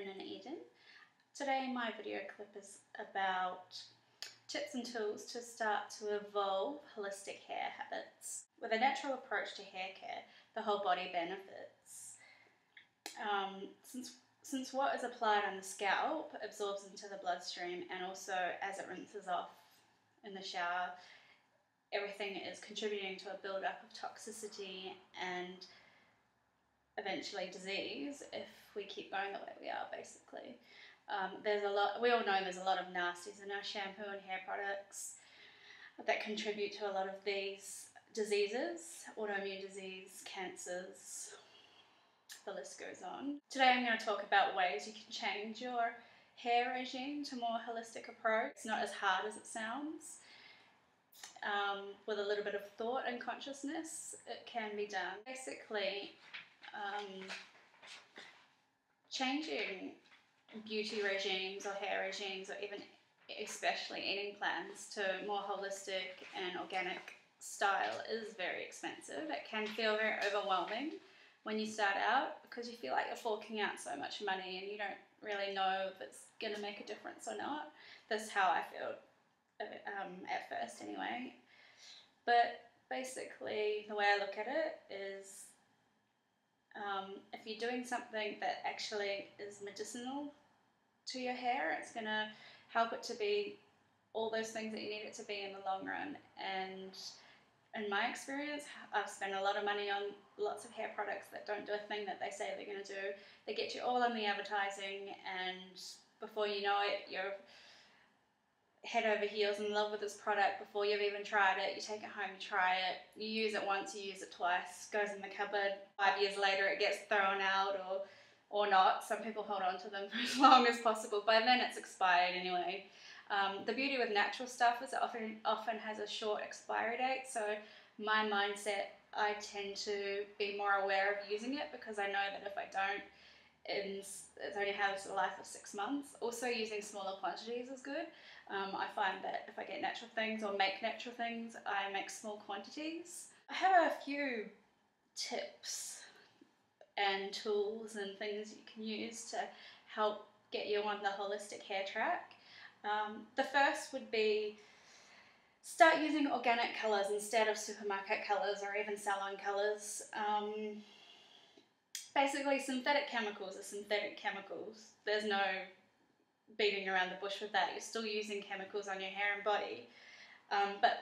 Erin and Eden. Today my video clip is about tips and tools to start to evolve holistic hair habits. With a natural approach to hair care, the whole body benefits. Since what is applied on the scalp absorbs into the bloodstream, and also as it rinses off in the shower, everything is contributing to a build-up of toxicity and eventually disease if we keep going the way we are, basically. We all know there's a lot of nasties in our shampoo and hair products that contribute to a lot of these diseases, autoimmune disease, cancers, the list goes on. Today I'm going to talk about ways you can change your hair regime to a more holistic approach. It's not as hard as it sounds. With a little bit of thought and consciousness, it can be done. Basically, changing beauty regimes or hair regimes, or even especially eating plans to more holistic and organic style is very expensive. It can feel very overwhelming when you start out because you feel like you're forking out so much money and you don't really know if it's going to make a difference or not. That's how I feel at first anyway. But basically the way I look at it is if you're doing something that actually is medicinal to your hair, it's going to help it to be all those things that you need it to be in the long run. And in my experience, I've spent a lot of money on lots of hair products that don't do a thing that they say they're going to do. They get you all on the advertising, and before you know it, you're head over heels in love with this product before you've even tried it. You take it home, you try it, you use it once, you use it twice, goes in the cupboard. 5 years later it gets thrown out or not. Some people hold on to them for as long as possible. By then it's expired anyway. The beauty with natural stuff is it often has a short expiry date, so my mindset, I tend to be more aware of using it because I know that if I don't, it only has a life of 6 months. Also, using smaller quantities is good. I find that if I get natural things or make natural things, I make small quantities. I have a few tips and tools and things you can use to help get you on the holistic hair track. The first would be start using organic colours instead of supermarket colours or even salon colours. Basically, synthetic chemicals are synthetic chemicals. There's no beating around the bush with that. You're still using chemicals on your hair and body. But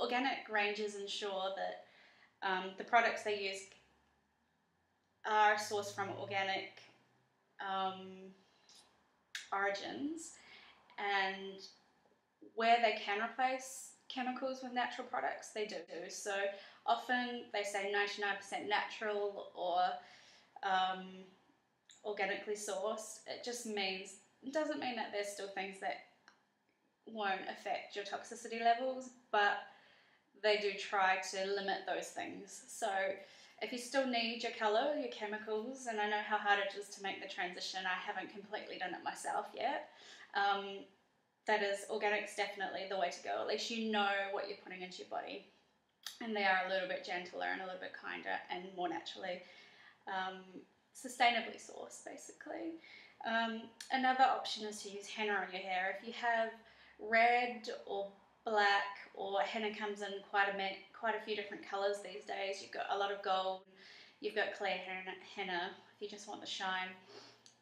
organic ranges ensure that the products they use are sourced from organic origins, and where they can replace chemicals with natural products, they do. So often they say 99% natural or organically sourced. It doesn't mean that there's still things that won't affect your toxicity levels, but they do try to limit those things. So if you still need your colour, your chemicals, and I know how hard it is to make the transition, I haven't completely done it myself yet, that is, organic's definitely the way to go. At least you know what you're putting into your body, and they are a little bit gentler and a little bit kinder and more naturally sustainably sourced, basically. Another option is to use henna on your hair. If you have red or black, or henna comes in quite a few different colours these days. You've got a lot of gold, you've got clear henna if you just want the shine,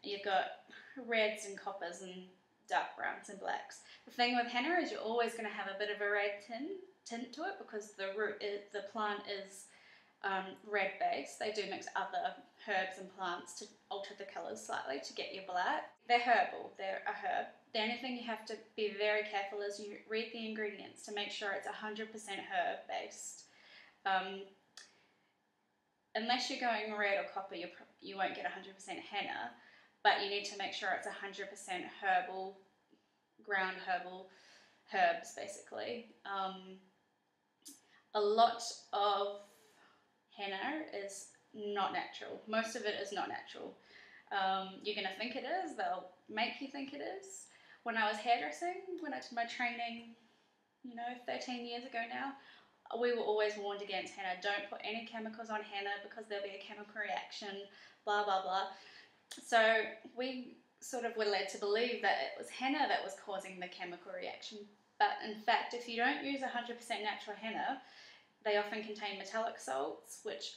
you've got reds and coppers and dark browns and blacks. The thing with henna is you're always going to have a bit of a red tint to it because the plant is red based. They do mix other herbs and plants to alter the colours slightly to get you black. They're herbal, they're a herb. The only thing you have to be very careful is you read the ingredients to make sure it's 100% herb based. Unless you're going red or copper, you won't get 100% henna, but you need to make sure it's 100% herbal, ground herbal herbs basically. A lot of henna is not natural. Most of it is not natural. You're going to think it is, they'll make you think it is. When I was hairdressing, when I did my training, 13 years ago now, we were always warned against henna. Don't put any chemicals on henna because there'll be a chemical reaction, blah, blah, blah. So we sort of were led to believe that it was henna that was causing the chemical reaction. But in fact, if you don't use 100% natural henna, they often contain metallic salts, which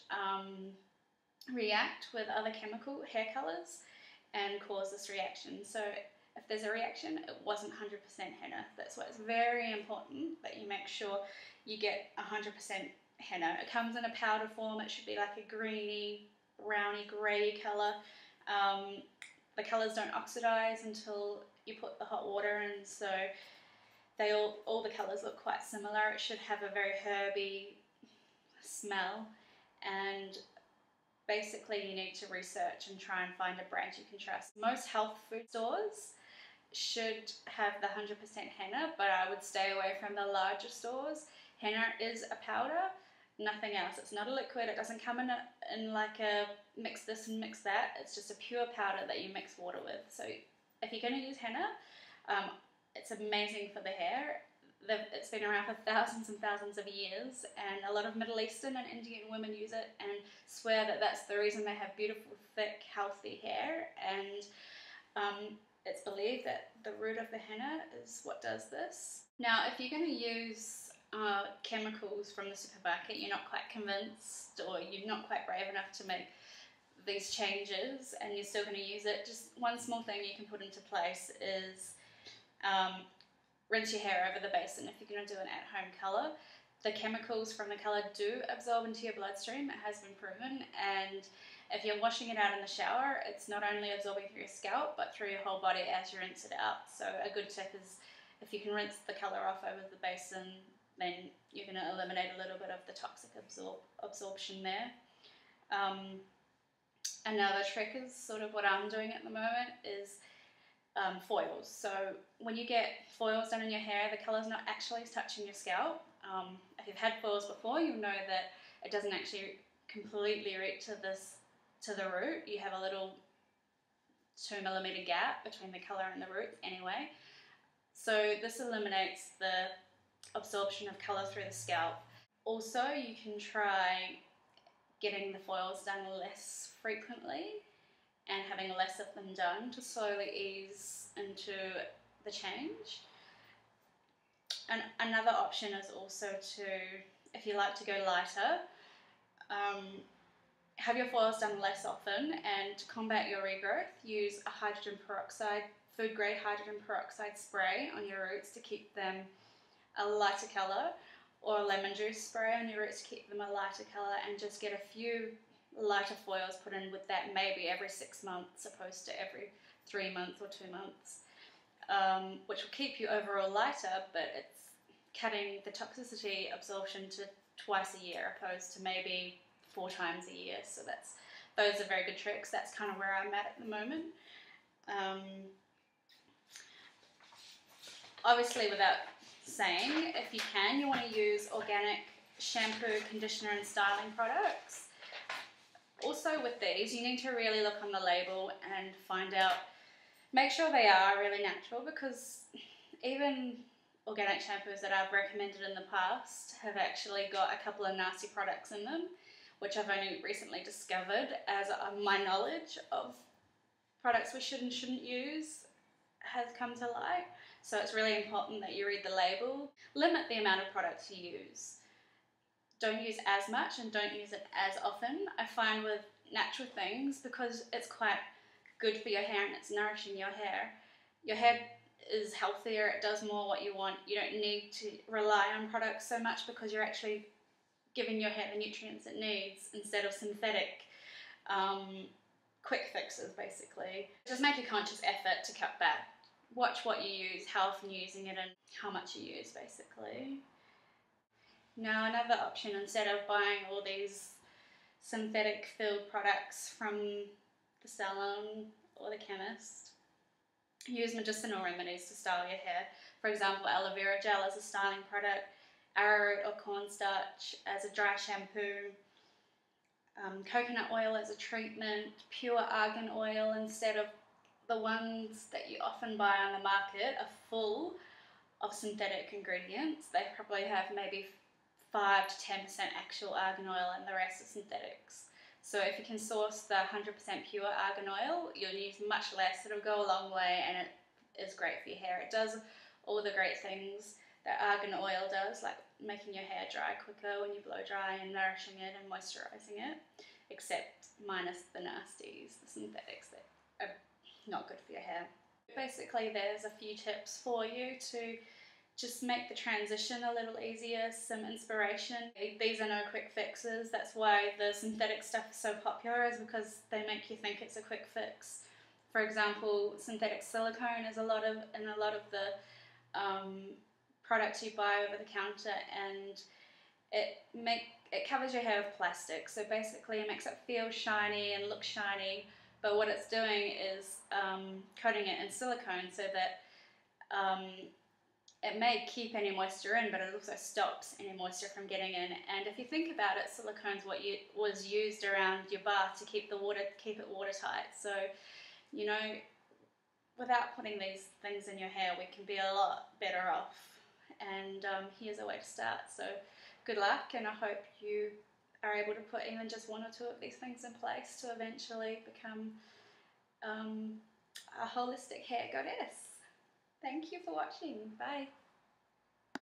react with other chemical hair colours and cause this reaction. So if there's a reaction, it wasn't 100% henna. That's why it's very important that you make sure you get 100% henna. It comes in a powder form. It should be like a greeny, browny, grey colour. The colours don't oxidize until you put the hot water in, so they all the colours look quite similar. It should have a very herby smell, and basically you need to research and try and find a brand you can trust. Most health food stores should have the 100% henna, but I would stay away from the larger stores. Henna is a powder, nothing else. It's not a liquid. It doesn't come in like a mix this and mix that. It's just a pure powder that you mix water with. So if you're going to use henna, it's amazing for the hair. It's been around for thousands and thousands of years, and a lot of Middle Eastern and Indian women use it and swear that that's the reason they have beautiful, thick, healthy hair. And it's believed that the root of the henna is what does this. Now, if you're going to use chemicals from the supermarket, you're not quite convinced, or you're not quite brave enough to make these changes, and you're still going to use it, just one small thing you can put into place is rinse your hair over the basin if you're going to do an at-home colour. The chemicals from the colour do absorb into your bloodstream, it has been proven, and if you're washing it out in the shower, it's not only absorbing through your scalp but through your whole body as you rinse it out. So a good tip is, if you can rinse the colour off over the basin, then you're going to eliminate a little bit of the toxic absorption there. Another trick is sort of what I'm doing at the moment is foils. So when you get foils done in your hair, the colour's not actually touching your scalp. If you've had foils before, you'll know that it doesn't actually completely reach to the root. You have a little 2mm gap between the colour and the root anyway. So this eliminates the absorption of colour through the scalp. Also, you can try getting the foils done less frequently and having less of them done to slowly ease into the change. And another option is also to, if you like to go lighter, have your foils done less often, and to combat your regrowth, use a hydrogen peroxide, food grade hydrogen peroxide spray on your roots to keep them a lighter colour, or lemon juice spray on your roots to keep them a lighter colour, and just get a few lighter foils put in with that, maybe every 6 months opposed to every 3 months or 2 months, which will keep you overall lighter, but it's cutting the toxicity absorption to twice a year opposed to maybe 4 times a year. So those are very good tricks. That's kind of where I'm at the moment. Obviously, without saying, if you can, you want to use organic shampoo, conditioner and styling products. Also with these, you need to really look on the label and find out, make sure they are really natural, because even organic shampoos that I've recommended in the past have actually got a couple of nasty products in them, which I've only recently discovered as my knowledge of products we should and shouldn't use has come to light. So it's really important that you read the label. Limit the amount of products you use. Don't use as much and don't use it as often. I find with natural things, because it's quite good for your hair and it's nourishing your hair is healthier, it does more what you want. You don't need to rely on products so much, because you're actually giving your hair the nutrients it needs instead of synthetic quick fixes, basically. Just make a conscious effort to cut back. Watch what you use, how often you're using it, and how much you use, basically. Now, another option, instead of buying all these synthetic filled products from the salon or the chemist, use medicinal remedies to style your hair. For example, aloe vera gel as a styling product, arrowroot or cornstarch as a dry shampoo, coconut oil as a treatment, pure argan oil instead of the ones that you often buy on the market are full of synthetic ingredients. They probably have maybe 5 to 10% actual argan oil and the rest are synthetics. So if you can source the 100% pure argan oil, you'll use much less. It'll go a long way, and it is great for your hair. It does all the great things that argan oil does, like making your hair dry quicker when you blow dry and nourishing it and moisturizing it, except minus the nasties, the synthetics that are not good for your hair. Basically, there's a few tips for you to just make the transition a little easier, some inspiration. These are no quick fixes. That's why the synthetic stuff is so popular, is because they make you think it's a quick fix. For example, synthetic silicone is in a lot of the products you buy over the counter, and it covers your hair with plastic. So basically, it makes it feel shiny and look shiny. But what it's doing is coating it in silicone so that it may keep any moisture in, but it also stops any moisture from getting in. And if you think about it, silicone's what was used around your bath to keep it watertight. So, you know, without putting these things in your hair, we can be a lot better off. And here's a way to start. So good luck, and I hope you are able to put even just one or two of these things in place to eventually become a holistic hair goddess. Thank you for watching. Bye.